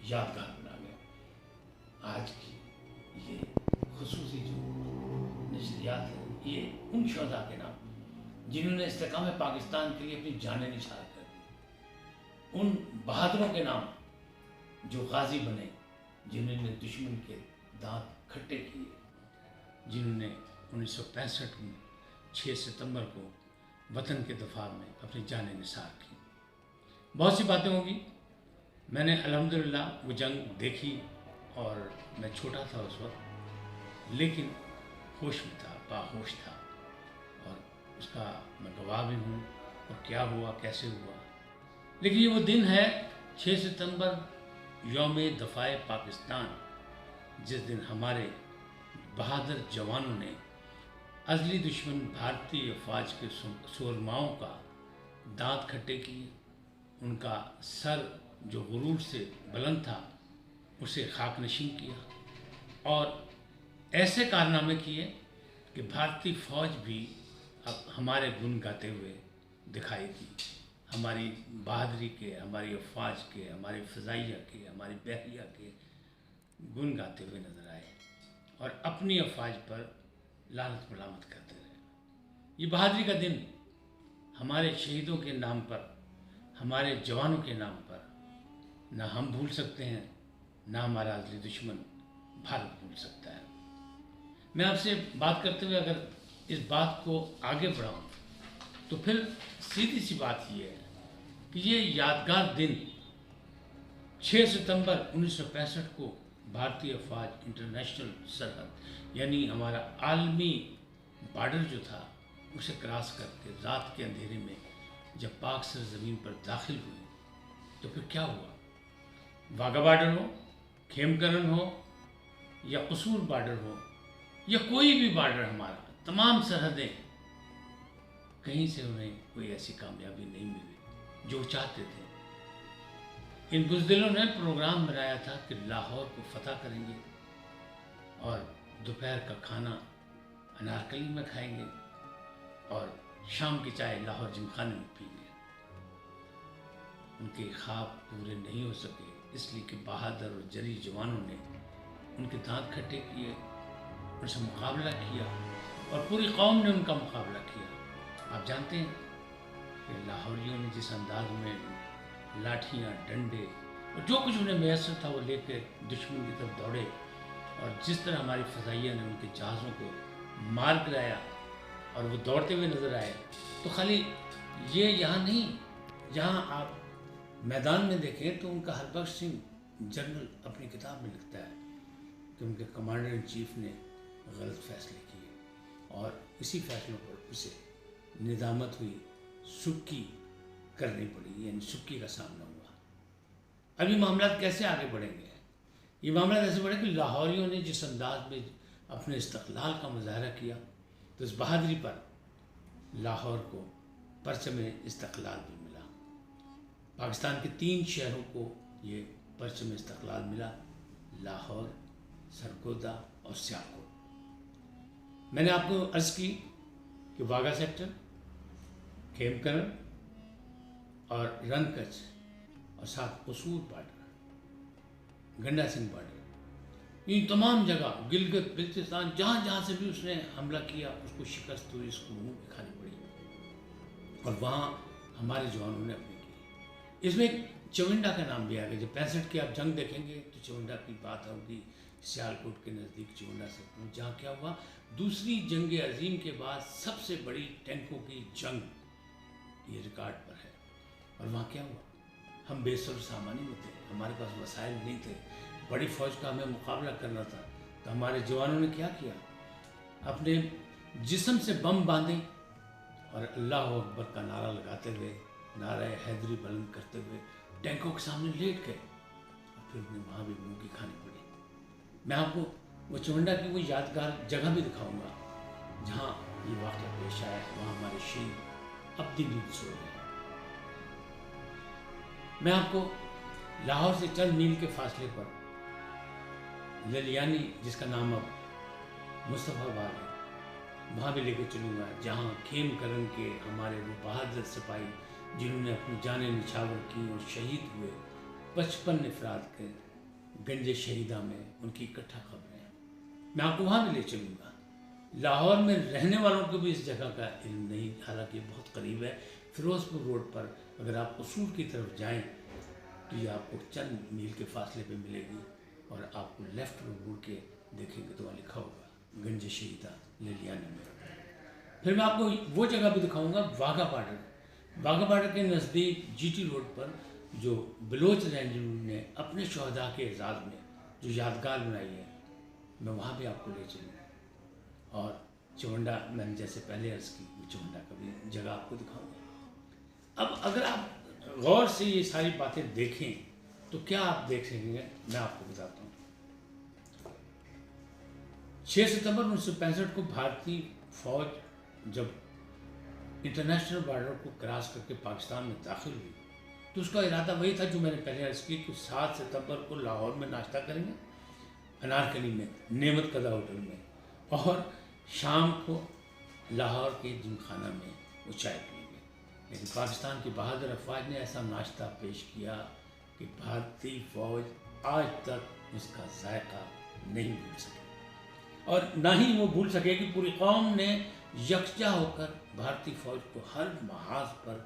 यादगार बना गया। आज की ये खुसूसी जो नशरियात हैं ये उन शोधा के नाम जिन्होंने इस्तेकाम पाकिस्तान के लिए अपनी जानें निछावर कर दी, उन बहादुरों के नाम जो गाजी बने, जिन्होंने दुश्मन के दांत खट्टे किए, जिन्होंने 1965 में 6 सितंबर को वतन के दफा में अपनी जानें निसार की। बहुत सी बातें होंगी। मैंने अल्हम्दुलिल्लाह वो जंग देखी और मैं छोटा था उस वक्त, लेकिन होश में था, बाहोश था, और उसका मैं गवाह भी हूँ और क्या हुआ कैसे हुआ। लेकिन ये वो दिन है 6 सितंबर यौम दफ़ाए पाकिस्तान, जिस दिन हमारे बहादुर जवानों ने अज़ली दुश्मन भारतीय फ़ौज के सूरमाओं का दांत खट्टे किए, उनका सर जो गुरूर से बुलंद था उसे खाक नशीन किया, और ऐसे कारनामे किए कि भारतीय फ़ौज भी अब हमारे गुण गाते हुए दिखाई दी। हमारी बहादुरी के, हमारी अफवाज के, हमारी फ़ज़ाइया के, हमारी बहरिया के गुण गाते हुए नज़र आए और अपनी अफवाज पर लानत मलामत करते रहे। ये बहादुरी का दिन हमारे शहीदों के नाम पर, हमारे जवानों के नाम पर ना हम भूल सकते हैं, ना हमारा अज़ली दुश्मन भारत भूल सकता है। मैं आपसे बात करते हुए अगर इस बात को आगे बढ़ाऊँ तो फिर सीधी सी बात ये है कि ये यादगार दिन 6 सितंबर 1965 को भारतीय फ़ौज इंटरनेशनल सरहद यानी हमारा आलमी बॉर्डर जो था उसे क्रॉस करके रात के अंधेरे में जब पाक सरज़मीन पर दाखिल हुई तो फिर क्या हुआ। वाघा बॉर्डर हो, खेमकरन हो या कसूर बॉर्डर हो या कोई भी बॉर्डर, हमारा तमाम सरहदें, कहीं से उन्हें कोई ऐसी कामयाबी नहीं मिली जो चाहते थे। इन बुज़दिलों ने प्रोग्राम बनाया था कि लाहौर को फतह करेंगे और दोपहर का खाना अनारकली में खाएंगे और शाम की चाय लाहौर जिमखाने में पीएंगे। उनके ख्वाब पूरे नहीं हो सके इसलिए कि बहादुर और जरी जवानों ने उनके दांत खट्टे किए, उनसे मुकाबला किया और पूरी कौम ने उनका मुकाबला किया। आप जानते हैं कि लाहौरियों ने जिस अंदाज में लाठियाँ, डंडे और जो कुछ उन्हें मैसर था वो लेकर दुश्मन की तरफ दौड़े, और जिस तरह हमारी फ़ज़ाइया ने उनके जहाज़ों को मार गिराया और वो दौड़ते हुए नज़र आए, तो खाली ये यहाँ नहीं, जहाँ आप मैदान में देखें तो उनका हरबख्श सिंह जनरल अपनी किताब में लिखता है कि उनके कमांडर इन चीफ ने गलत फैसले किए और इसी फैसलों पर उसे निदामत हुई, सुक्की करनी पड़ी, यानी सुक्की का सामना हुआ। अब ये मामला कैसे आगे बढ़ेंगे? ये मामला ऐसे बढ़े कि लाहौरियों ने जिस अंदाज में अपने इस्तक़लाल का मुज़ाहरा किया तो इस बहादुरी पर लाहौर को परचम इस्तक़लाल भी मिला। पाकिस्तान के 3 शहरों को ये परचम इस्तक़लाल मिला, लाहौर, सरगोदा और सियालकोट। मैंने आपको अर्ज़ की कि वाघा सेक्टर, खेमकरन और रनकच और साथ कसूर बॉर्डर, गंडा सिंह बॉर्डर, इन तमाम जगह, गिलगित बिल्तिस्तान, जहाँ जहाँ से भी उसने हमला किया उसको शिकस्त हुई, उसको मुँह पे खानी पड़ी और वहाँ हमारे जवानों ने अपनी की। इसमें एक चविंडा का नाम भी आ गया। जब 65 की आप जंग देखेंगे तो चविंडा की बात होगी, सियालकोट के नज़दीक चविंडा से, जहाँ क्या हुआ, दूसरी जंग अजीम के बाद सबसे बड़ी टैंकों की जंग ये रिकॉर्ड पर है। और वहाँ क्या हुआ, हम बेसर सामानी में थे, हमारे पास वसाइल नहीं थे, बड़ी फ़ौज का हमें मुकाबला करना था, तो हमारे जवानों ने क्या किया, अपने जिस्म से बम बांधे और अल्लाह अकबर का नारा लगाते हुए, नारा हैदरी बुलंद करते हुए टैंकों के सामने लेट गए और फिर उन्हें वहाँ भी मुँह की खानी पड़ी। मैं आपको वो चविंडा की वो यादगार जगह भी दिखाऊंगा जहाँ ये वाक़या पेश आया। वहाँ हमारे शहीद अब दिन नींद सो रहे हैं। मैं आपको लाहौर से चंद मील के फासले पर ललियानी, जिसका नाम अब मुस्तफ़ाबाद है, वहाँ भी लेकर चलूँगा, जहाँ खेमकरन के हमारे वो बहादुर सिपाही जिन्होंने अपनी जानें निछावर की और शहीद हुए 55 अफराद के गंज शहीदा में उनकी इकट्ठा खबरें हैं। मैं आपको वहाँ भी ले चलूँगा। लाहौर में रहने वालों को भी इस जगह का इल्म नहीं, हालांकि बहुत करीब है। फिरोजपुर रोड पर अगर आप उसूल की तरफ जाएं तो ये आपको चंद मील के फासले पे मिलेगी, और आपको लेफ्ट में मुड़ के देखेंगे तो वहाँ लिखा होगा गंज शहीदा लिलियाना में। फिर मैं आपको वो जगह भी दिखाऊंगा, वाघा बॉर्डर। वाघा बॉर्डर के नज़दीक जीटी रोड पर जो बलोच रेंज ने अपने शहदा के एजाज़ में जो यादगार बनाई है, मैं वहाँ भी आपको ले चलूँगा। और चवंडा, मैंने जैसे पहले अर्ज़ की, चवंडा का भी जगह आपको दिखाऊंगा। अब अगर आप गौर से ये सारी बातें देखें तो क्या आप देख सकेंगे, मैं आपको बताता हूँ। 6 सितंबर 1965 को भारतीय फौज जब इंटरनेशनल बॉर्डर को क्रॉस करके पाकिस्तान में दाखिल हुई तो उसका इरादा वही था जो मैंने पहले अर्ज़ की कि 7 सितंबर को लाहौर में नाश्ता करेंगे, अनारकली में, नेमत कदा होटल में, और शाम को लाहौर के जिमखाना में वो चाय पिएंगे। लेकिन पाकिस्तान की बहादुर अफवाज ने ऐसा नाश्ता पेश किया कि भारतीय फौज आज तक उसका जायका नहीं भूल सके, और ना ही वो भूल सके कि पूरी कौम ने यकजा होकर भारतीय फौज को हर महाज पर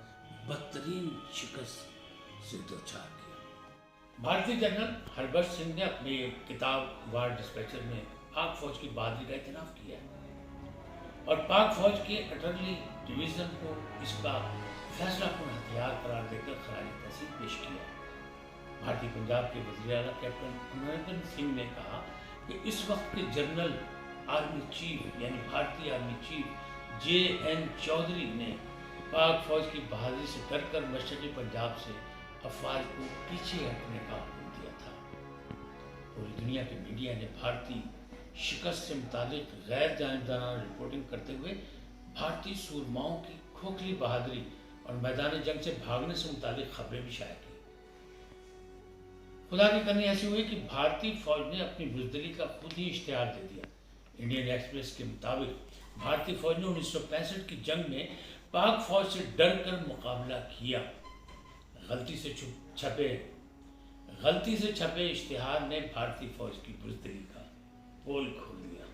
बदतरीन शिकस्त से दो चार किया। भारतीय जनरल हरबंश सिंह ने अपनी किताब वार डिस्पैचर में पाक फौज की बहादुरी का इतराफ़ किया और पाक फौज के अटरली डिवीज़न को इसका फैसलाकुन हथियार करार देकर खराज तहसीन पेश किया। भारतीय पंजाब के वज़ीर आला कैप्टन अमरिंदर सिंह ने कहा कि इस वक्त के जनरल आर्मी चीफ यानी भारतीय आर्मी चीफ JN चौधरी ने पाक फौज की बहादुरी से डरकर मशरक़ी पंजाब से अफवाज को पीछे हटने का हुक्म दिया था। पूरी दुनिया के मीडिया ने भारतीय शिकस्त से मुतालिक गैर जानिबदाराना रिपोर्टिंग करते हुए भारतीय सूरमाओं की खोखली बहादुरी और मैदान जंग से भागने से मुतालिक खबरें भी शाया की। खुदा की करनी ऐसी हुई कि भारतीय फौज ने अपनी बुज़दिली का खुद ही इश्तिहार दे दिया। इंडियन एक्सप्रेस के मुताबिक भारतीय फौज ने 1965 की जंग में पाक फौज से डर कर मुकाबला किया। गलती से छपे इश्तिहार ने भारतीय फौज की बुज़दिली का पोल खोल दिया।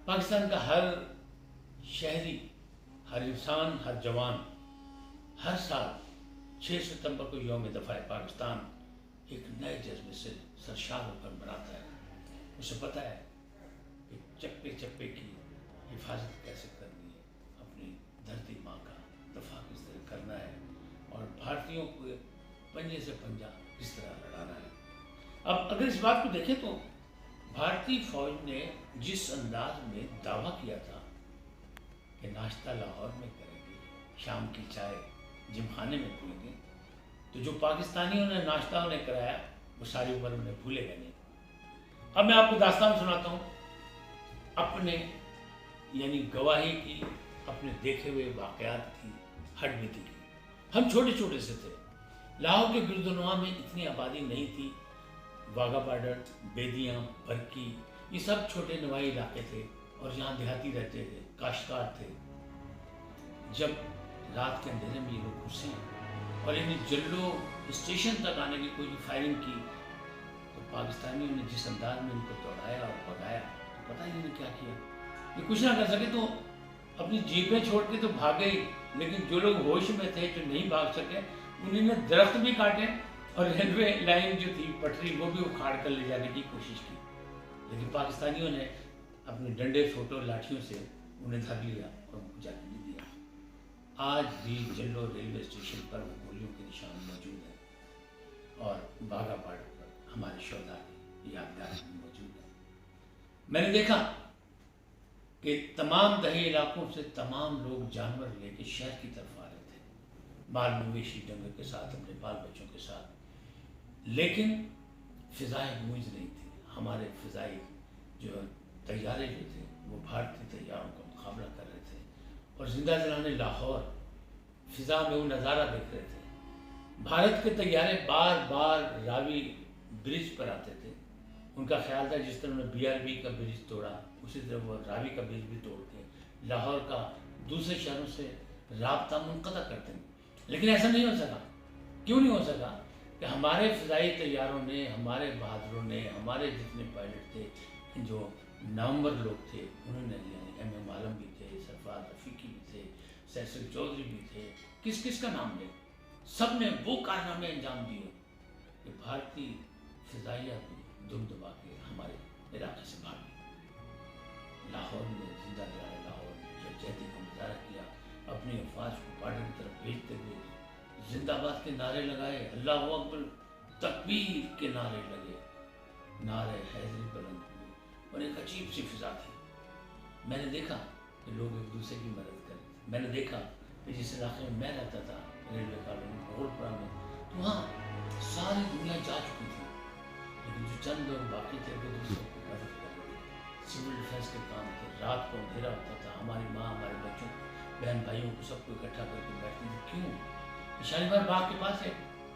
पाकिस्तान का हर शहरी, हर इंसान, हर जवान हर साल 6 सितंबर को यौम दफ़ा पाकिस्तान एक नए जज्बे से सरशार होकर मनाता है। उसे पता है कि चप्पे चप्पे की हिफाजत कैसे करनी है, अपनी धरती माँ का दफा किस तरह करना है और भारतीयों को पंजे से पंजा किस तरह लड़ाना है। अब अगर इस बात को देखें तो भारतीय फौज ने जिस अंदाज में दावा किया था कि नाश्ता लाहौर में करेंगे, शाम की चाय जिमखाने में पिएंगे, तो जो पाकिस्तानियों ने नाश्ता उन्हें कराया वो सारी उम्र उन्हें भूलेगा नहीं। अब मैं आपको दास्तान सुनाता हूँ अपने यानी गवाही की, अपने देखे हुए वाक़यात की, हड्डबीती की। हम छोटे छोटे से थे, लाहौर के गिरदोनवा में इतनी आबादी नहीं थी। वाघा बॉर्डर, बेदियाँ, बरकी, ये सब छोटे नवाई इलाके थे और यहाँ देहाती रहते थे, काश्तकार थे। जब रात के अंधेरे में ये लोग घुसे और इन्हें जल्लो स्टेशन तक आने की कोई फायरिंग की तो पाकिस्तानियों ने जिस अंदाज में इनको दौड़ाया और भगाया तो पता ही इन्होंने क्या किया। ये कुछ ना कर सके तो अपनी जीपें छोड़ के तो भागे ही, लेकिन जो लोग होश में थे, जो नहीं भाग सके, उन्होंने दरख्त भी काटे और रेलवे लाइन जो थी, पटरी, वो भी उखाड़ कर ले जाने की कोशिश की। लेकिन पाकिस्तानियों ने अपने डंडे, फोटो, लाठियों से उन्हें धर लिया और उनको जाने नहीं दिया। आज भी जल्लो रेलवे स्टेशन पर वो गोलियों के निशान मौजूद है और वाघा बॉर्डर पर हमारे शोधा की यादगार मौजूद है। मैंने देखा कि तमाम दही इलाकों से तमाम लोग जानवर लेके शहर की तरफ आ रहे थे, माल मवेशी डंगर के साथ, अपने बाल बच्चों के साथ, लेकिन फ़िज़ाएँ गूंज नहीं थी। हमारे फ़िज़ाई जो तैयारे जो थे वो भारतीय तैयारों का मुकाबला कर रहे थे और जिंदा जलाने लाहौर फ़िज़ा में वो नज़ारा देख रहे थे। भारत के तैयारे बार बार रावी ब्रिज पर आते थे। उनका ख्याल था जिस तरह उन्होंने BRB का ब्रिज तोड़ा, उसी तरह वो रावी का ब्रिज भी तोड़ के लाहौर का दूसरे शहरों से राब्ता मुनक़ता करते हैं। लेकिन ऐसा नहीं हो सका। क्यों नहीं हो सका? کہ ہمارے فضائی طیاروں نے، ہمارے بہادروں نے، ہمارے جتنے پائلٹ تھے، جو نامور لوگ تھے، انہوں نے یعنی ایم عالم بھی تھے، سرفراز رفیقی بھی تھے، سیسر چودھری بھی تھے، کس کس کا نام لیں، سب نے وہ کارنامے انجام دیے کہ بھارتی فضائیہ کو دم دبا کے ہمارے علاقے سے بھاگ گئی۔ لاہور میں زندہ رہا، لاہور یکجہتی کا مظاہرہ کیا، اپنی افواج کو بارڈر کی طرف بھیجتے ہوئے زندہ باد کے نعرے لگائے، اللہ اکبر، تکبیر کے نعرے لگے، نعرے حیدری بلند ہوئے، اور ایک عجیب سی فضا تھی۔ میں نے دیکھا کہ لوگ ایک دوسرے کی مدد کرتے تھے، میں نے دیکھا کہ جس علاقے میں میں رہتا تھا ریلوے کالونی بھگولپورہ میں، تو وہاں ساری دنیا جا چکی تھی، لیکن جو چند لوگ باقی تھے وہ دوسروں کو مدد کر رہے تھے، سول ڈیفینس کے کام تھے، رات کو اندھیرا ہوتا تھا، ہماری ماں ہمارے بچوں بہن بھائیوں کو سب کو اکٹھا کر کے بیٹھتی تھی، کیوں؟ شالیمار باغ کے پاس ہے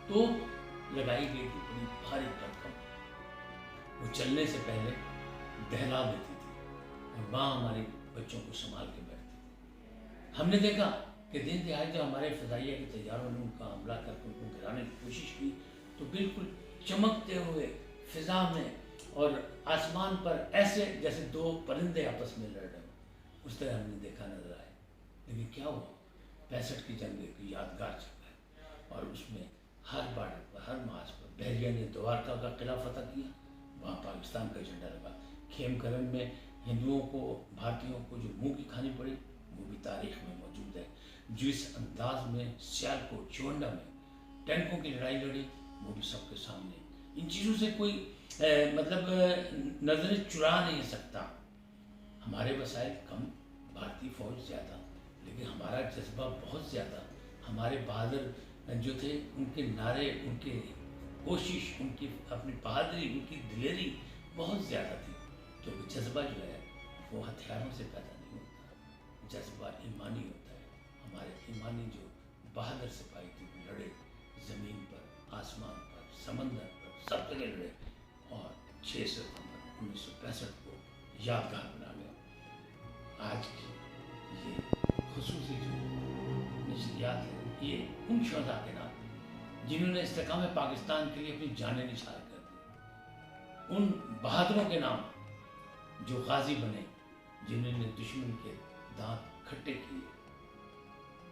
توپ لگائی گئی تھی بڑی بھاری بھرکم، وہ چلنے سے پہلے دہلا دیتی تھی، اور ماں ہمارے بچوں کو سنبھال کے بیٹھتی تھی۔ ہم نے دیکھا کہ دن دہائی جو ہمارے فضائیہ کے طیاروں نے ان کا حملہ کر کے ان کو گرانے کی کوشش کی تو بالکل چمکتے ہوئے فضا میں اور آسمان پر ایسے جیسے دو پرندے آپس میں لڑ رہے ہوں، اس طرح ہم نے دیکھا نظر آئے۔ لیکن کیا ہوا؟ 65 کی جنگ ایک یادگار جنگ ہے، اور اس میں ہر بارڈر پر، ہر مارچ پر بحریہ نے دوارکا کا قلعہ فتح کیا، وہاں پاکستان کا جھنڈا لگا۔ کھیم کرن میں ہندوؤں کو، بھارتیوں کو جو منہ کی کھانی پڑی وہ بھی تاریخ میں موجود ہے۔ جس انداز میں سیالکوٹ چونڈا میں ٹینکوں کی لڑائی لڑی وہ بھی سب کے سامنے، ان چیزوں سے کوئی مطلب نظریں چرا نہیں سکتا۔ ہمارے وسائل کم، بھارتی فوج زیادہ، لیکن ہمارا جذبہ بہت زیادہ، ہمارے بہادر جو تھے ان کے نعرے، ان کی کوشش، ان کی اپنی بہادری، ان کی دلیری بہت زیادہ تھی، کیونکہ جذبہ جو ہے وہ ہتھیاروں سے پیدا نہیں ہوتا، جذبہ ایمانی ہوتا ہے۔ ہمارے ایمانی جو بہادر سپاہی تھے وہ لڑے، زمین پر، آسمان پر، سمندر پر، سب جگہ لڑے، اور 6 ستمبر 1965 کو یادگار بنا گیا۔ آج کی یہ خصوصی جو نشریات ہیں یہ ان شہداء کے نام جنہوں نے استحکام پاکستان کے لیے اپنی جانیں نثار کر دی، ان بہادروں کے نام جو غازی بنے، جنہوں نے دشمن کے دانت کھٹے کیے،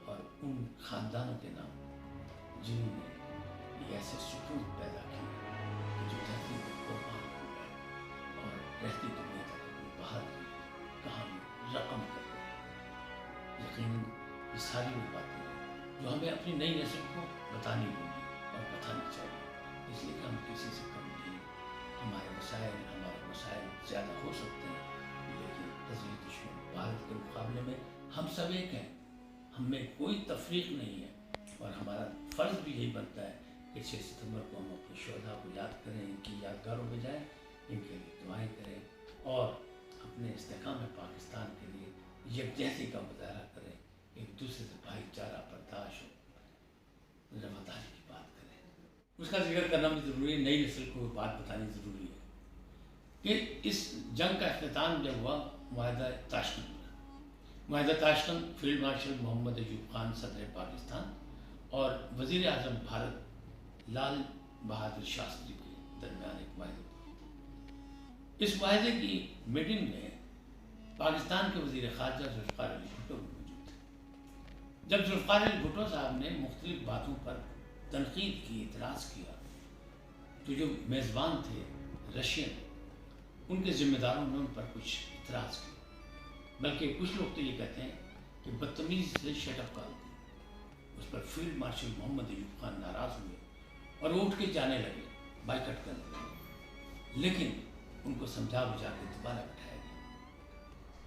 اور ان خاندانوں کے نام جنہوں نے یہ ایسے سکون پیدا کیے کہ جو دھرتی پر قربان ہو گئے اور رہتی دنیا تک اپنی بہادری کہانی رقم کر گئے۔ یقیناً یہ ساری وہ باتیں ہیں جو ہمیں اپنی نئی نسل کو بتانی ہوں گی اور بتانی چاہیے، اس لیے کہ ہم کسی سے کم نہیں، ہمارے مسائل زیادہ ہو سکتے ہیں، لیکن عزیز دشمن بھارت کے مقابلے میں ہم سب ایک ہیں، ہم میں کوئی تفریق نہیں ہے، اور ہمارا فرض بھی یہی بنتا ہے کہ 6 ستمبر کو ہم اپنے شہداء کو یاد کریں، ان کی یادگاروں پہ جائیں، ان کے لیے دعائیں کریں، اور اپنے استحکام پاکستان کے لیے یکجہتی کا مظاہرہ کریں، ایک دوسرے سے بھائی چارہ، برداشت اور رواداری کی بات کریں۔ اس کا ذکر کرنا بھی ضروری ہے، نئی نسل کو بات بتانی ضروری ہے کہ اس جنگ کا اختتام جب ہوا معاہدہ تاشکند میں، معاہدہ تاشکند فیلڈ مارشل محمد ایوب خان صدر پاکستان اور وزیر اعظم بھارت لال بہادر شاستری کے درمیان ایک معاہدہ تھا۔ اس معاہدے کی میٹنگ میں پاکستان کے وزیر خارجہ ذوالفقار علی بھٹو بھی موجود تھے۔ جب ذوالفقار علی بھٹو صاحب نے مختلف باتوں پر تنقید کی، اعتراض کیا، تو جو میزبان تھے رشین، ان کے ذمہ داروں نے ان پر کچھ اعتراض کیا، بلکہ کچھ لوگ تو یہ کہتے ہیں کہ بدتمیزی سے شٹ اپ کر دی۔ اس پر فیلڈ مارشل محمد ایوب خان ناراض ہوئے اور وہ اٹھ کے جانے لگے، بائیکٹ کرنے لگے، لیکن ان کو سمجھا بجھا کے دوبارہ بٹھایا گیا۔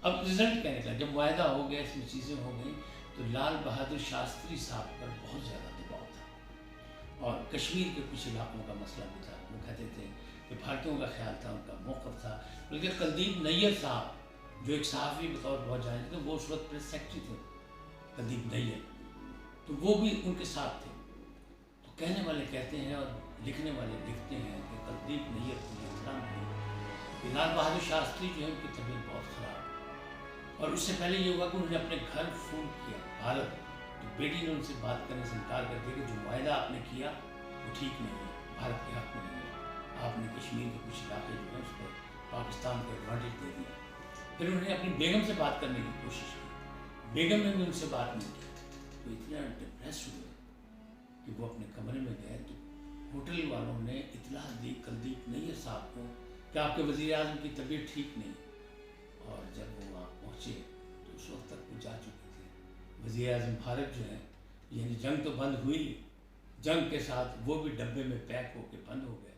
اب رزلٹ کیا نکلا؟ جب معاہدہ ہو گیا، اس میں چیزیں ہو گئیں، تو لال بہادر شاستری صاحب پر بہت زیادہ دباؤ تھا، اور کشمیر کے کچھ علاقوں کا مسئلہ بھی تھا۔ وہ کہتے تھے کہ بھارتیوں کا خیال تھا، ان کا موقف تھا، بلکہ کلدیپ نیر صاحب جو ایک صحافی بطور بہت جانے تھے، وہ اس وقت پریس سیکرٹری تھے، کلدیپ نیر، تو وہ بھی ان کے ساتھ تھے۔ تو کہنے والے کہتے ہیں اور لکھنے والے لکھتے ہیں کہ کلدیپ نیر کو یہ اطلاع ملی کہ لال بہادر شاستری جو ہے ان کی طبیعت بہت خراب، اور اس سے پہلے یہ ہوا کہ انہوں نے اپنے گھر فون کیا بھارت، تو بیٹی نے ان سے بات کرنے سے انکار کر دیا کہ جو معاہدہ آپ نے کیا وہ ٹھیک نہیں ہے، بھارت کے حق میں نہیں ہے، آپ نے کشمیر کے کچھ علاقے جو ہیں اس پر پاکستان کو ایڈوانٹیج دے دیا۔ پھر انہوں نے اپنی بیگم سے بات کرنے کی کوشش کی، بیگم نے بھی ان سے بات نہیں کی، تو اتنا ڈپریس ہوئے کہ وہ اپنے کمرے میں گئے تو ہوٹل والوں نے اطلاع دی کلدیپ نیر صاحب کو کہ آپ کے وزیر اعظم کی طبیعت ٹھیک نہیں، اور جب وہ وہاں پہنچے تو اس وقت تک وہ جا چکے تھے۔ وزیر اعظم بھارت جو ہے، یعنی جنگ تو بند ہوئی، جنگ کے ساتھ وہ بھی ڈبے میں پیک ہو کے بند ہو گئے۔